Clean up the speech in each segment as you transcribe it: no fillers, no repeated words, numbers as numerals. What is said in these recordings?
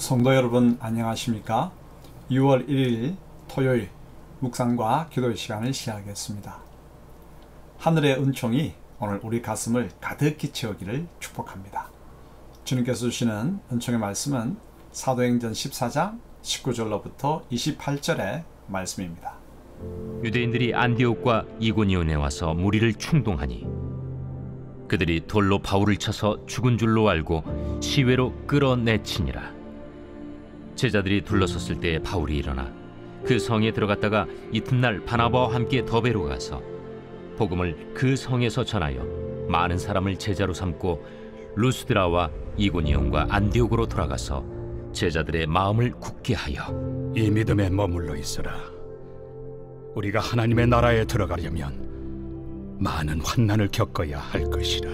성도 여러분 안녕하십니까? 6월 1일 토요일 묵상과 기도의 시간을 시작하겠습니다. 하늘의 은총이 오늘 우리 가슴을 가득히 채우기를 축복합니다. 주님께서 주시는 은총의 말씀은 사도행전 14장 19절로부터 28절의 말씀입니다. 유대인들이 안디옥과 이고니온에 와서 무리를 충동하니 그들이 돌로 바울을 쳐서 죽은 줄로 알고 시외로 끌어내치니라. 제자들이 둘러섰을 때 바울이 일어나 그 성에 들어갔다가 이튿날 바나바와 함께 더베로 가서 복음을 그 성에서 전하여 많은 사람을 제자로 삼고 루스드라와 이고니온과 안디옥으로 돌아가서 제자들의 마음을 굳게 하여 이 믿음에 머물러 있으라. 우리가 하나님의 나라에 들어가려면 많은 환난을 겪어야 할 것이라.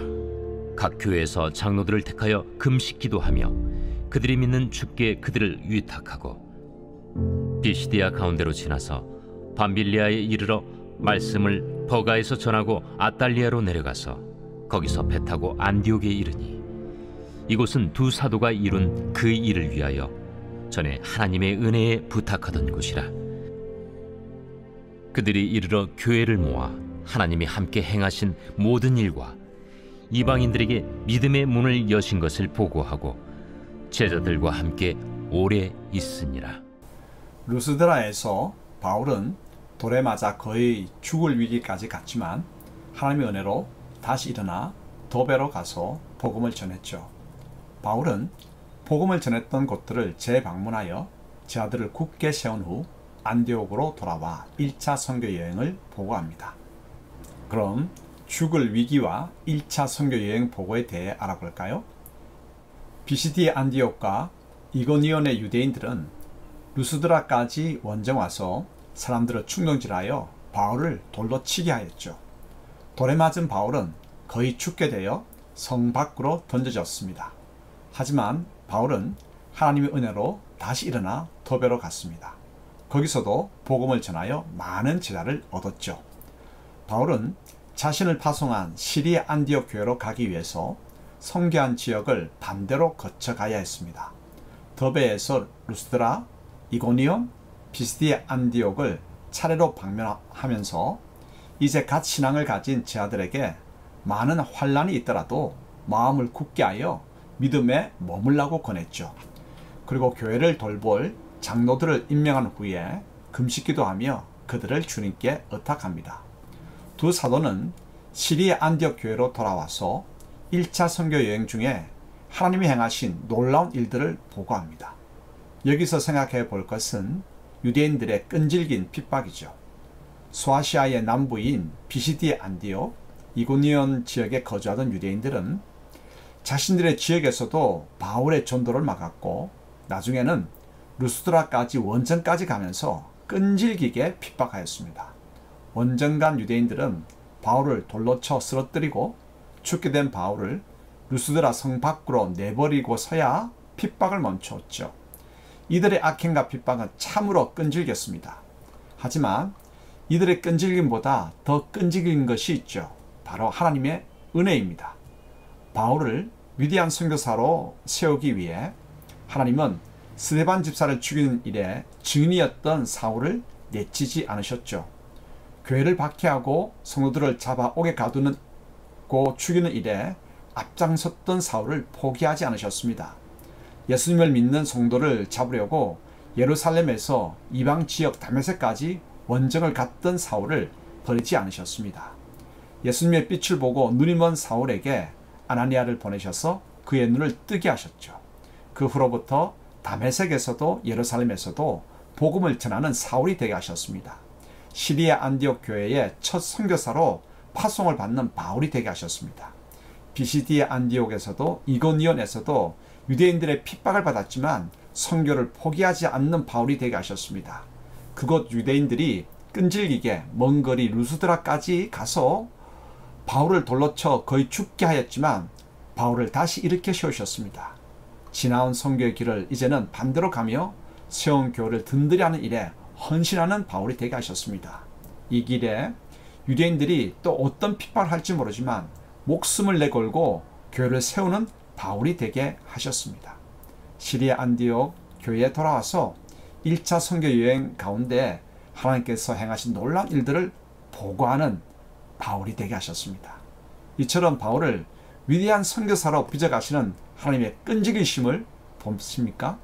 각 교회에서 장로들을 택하여 금식 기도하며 그들이 믿는 주께 그들을 위탁하고 비시디아 가운데로 지나서 밤빌리아에 이르러 말씀을 버가에서 전하고 아달리아로 내려가서 거기서 배 타고 안디옥에 이르니 이곳은 두 사도가 이룬 그 일을 위하여 전에 하나님의 은혜에 부탁하던 곳이라. 그들이 이르러 교회를 모아 하나님이 함께 행하신 모든 일과 이방인들에게 믿음의 문을 여신 것을 보고하고 제자들과 함께 오래 있으니라. 루스드라에서 바울은 돌에 맞아 거의 죽을 위기까지 갔지만 하나님의 은혜로 다시 일어나 더베로 가서 복음을 전했죠. 바울은 복음을 전했던 곳들을 재방문하여 제자들을 굳게 세운 후 안디옥으로 돌아와 1차 선교 여행을 보고합니다. 그럼 죽을 위기와 1차 선교 여행 보고에 대해 알아볼까요? 비시디 안디옥과 이고니온의 유대인들은 루스드라까지 원정 와서 사람들을 충동질하여 바울을 돌로 치게 하였죠. 돌에 맞은 바울은 거의 죽게 되어 성 밖으로 던져졌습니다. 하지만 바울은 하나님의 은혜로 다시 일어나 더베로 갔습니다. 거기서도 복음을 전하여 많은 제자를 얻었죠. 바울은 자신을 파송한 시리아 안디옥 교회로 가기 위해서 선교한 지역을 반대로 거쳐가야 했습니다. 더베에서 루스드라, 이고니온, 비시디아 안디옥을 차례로 방문하면서 이제 갓 신앙을 가진 제자들에게 많은 환난이 있더라도 마음을 굳게 하여 믿음에 머물라고 권했죠. 그리고 교회를 돌볼 장로들을 임명한 후에 금식기도하며 그들을 주님께 의탁합니다. 두 사도는 시리아 안디옥 교회로 돌아와서 1차 선교 여행 중에 하나님이 행하신 놀라운 일들을 보고합니다. 여기서 생각해 볼 것은 유대인들의 끈질긴 핍박이죠. 소아시아의 남부인 비시디아 안디옥, 이고니온 지역에 거주하던 유대인들은 자신들의 지역에서도 바울의 전도를 막았고 나중에는 루스드라까지 원정까지 가면서 끈질기게 핍박하였습니다. 원정 간 유대인들은 바울을 돌로 쳐 쓰러뜨리고 죽게 된 바울을 루스드라 성 밖으로 내버리고서야 핍박을 멈췄죠. 이들의 악행과 핍박은 참으로 끈질겼습니다. 하지만 이들의 끈질김보다 더 끈질긴 것이 있죠. 바로 하나님의 은혜입니다. 바울을 위대한 선교사로 세우기 위해 하나님은 스데반 집사를 죽이는 일에 증인이었던 사울을 내치지 않으셨죠. 교회를 박해하고 성도들을 잡아옥에 가두는 죽이는 일에 앞장섰던 사울을 포기하지 않으셨습니다. 예수님을 믿는 성도를 잡으려고 예루살렘에서 이방 지역 다메섹까지 원정을 갔던 사울을 버리지 않으셨습니다. 예수님의 빛을 보고 눈이 먼 사울에게 아나니아를 보내셔서 그의 눈을 뜨게 하셨죠. 그 후로부터 다메섹에서도 예루살렘에서도 복음을 전하는 사울이 되게 하셨습니다. 시리아 안디옥 교회의 첫 선교사로 파송을 받는 바울이 되게 하셨습니다. 비시디아 안디옥에서도 이고니온에서도 유대인들의 핍박을 받았지만 선교를 포기하지 않는 바울이 되게 하셨습니다. 그곳 유대인들이 끈질기게 먼 거리 루스드라까지 가서 바울을 돌로 쳐 거의 죽게 하였지만 바울을 다시 일으켜 세우셨습니다. 지나온 선교의 길을 이제는 반대로 가며 세운 교회를 든든히 하는 일에 헌신하는 바울이 되게 하셨습니다. 이 길에 유대인들이 또 어떤 핍박을 할지 모르지만 목숨을 내걸고 교회를 세우는 바울이 되게 하셨습니다. 시리아 안디옥 교회에 돌아와서 1차 선교 여행 가운데 하나님께서 행하신 놀라운 일들을 보고하는 바울이 되게 하셨습니다. 이처럼 바울을 위대한 선교사로 빚어가시는 하나님의 끈질기심을 보십니까?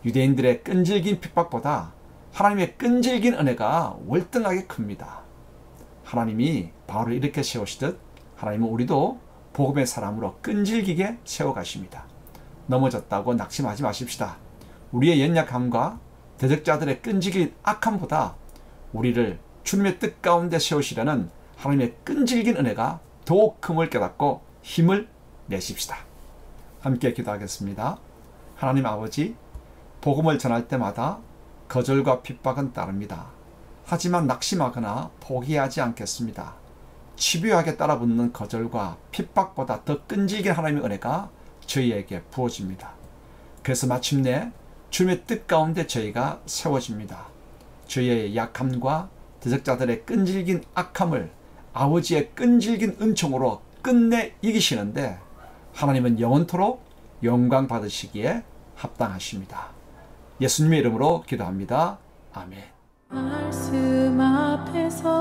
유대인들의 끈질긴 핍박보다 하나님의 끈질긴 은혜가 월등하게 큽니다. 하나님이 바울을 이렇게 세우시듯 하나님은 우리도 복음의 사람으로 끈질기게 세워가십니다. 넘어졌다고 낙심하지 마십시다. 우리의 연약함과 대적자들의 끈질긴 악함보다 우리를 주님의 뜻 가운데 세우시려는 하나님의 끈질긴 은혜가 더욱 큼을 깨닫고 힘을 내십시다. 함께 기도하겠습니다. 하나님 아버지, 복음을 전할 때마다 거절과 핍박은 따릅니다. 하지만 낙심하거나 포기하지 않겠습니다. 집요하게 따라붙는 거절과 핍박보다 더 끈질긴 하나님의 은혜가 저희에게 부어집니다. 그래서 마침내 주님의 뜻 가운데 저희가 세워집니다. 저희의 약함과 대적자들의 끈질긴 악함을 아버지의 끈질긴 은총으로 끝내 이기시는데 하나님은 영원토록 영광 받으시기에 합당하십니다. 예수님의 이름으로 기도합니다. 아멘. 말씀 앞에서